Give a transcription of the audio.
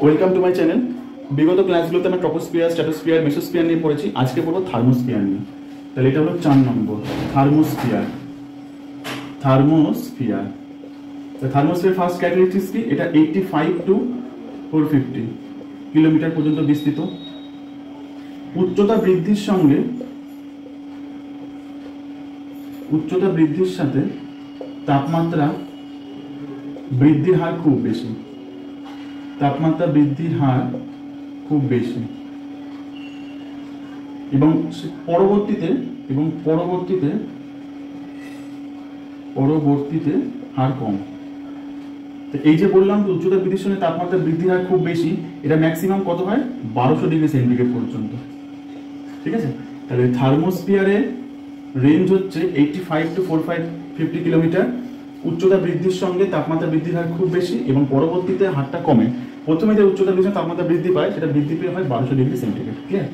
Welcome to my channel. বিগত ক্লাসগুলোতে আমরা ট্রপোস্ফিয়ার, স্ট্র্যাটোস্ফিয়ার, মেসোস্ফিয়ার নিয়ে পড়েছি। আজকে পড়বো থার্মোস্ফিয়ার নিয়ে। তাহলে এটা হলো 4 নম্বর, thermosphere. Thermosphere thermosphere first characteristics কি? এটা 85 টু 450 কিলোমিটার পর্যন্ত বিস্তৃত। উচ্চতা বৃদ্ধির সাথে তাপমাত্রা বৃদ্ধির হার খুব বেশি। এবং পরবর্তীতে হার কম। তো এই যে বললাম যে উচ্চতা বৃদ্ধির সঙ্গে তাপমাত্রা বৃদ্ধির হার খুব বেশি, এটা ম্যাক্সিমাম কত হয়? 1200 ডিগ্রি সেন্টিগ্রেড পর্যন্ত। ঠিক আছে, তাহলে থার্মোস্ফিয়ারে রেঞ্জ হচ্ছে 85 টু 450 কিলোমিটার। উচ্চতা বৃদ্ধির সঙ্গে তাপমাত্রা বৃদ্ধির হার খুব বেশি এবং পরবর্তীতে হারটা কমে। প্রথমে যে উচ্চতা বৃদ্ধির সঙ্গে তাপমাত্রা বৃদ্ধি পায় সেটা বৃদ্ধি পেয়ে হয় 1200 ডিগ্রি সেন্টিগ্রেড। ক্লিয়ার?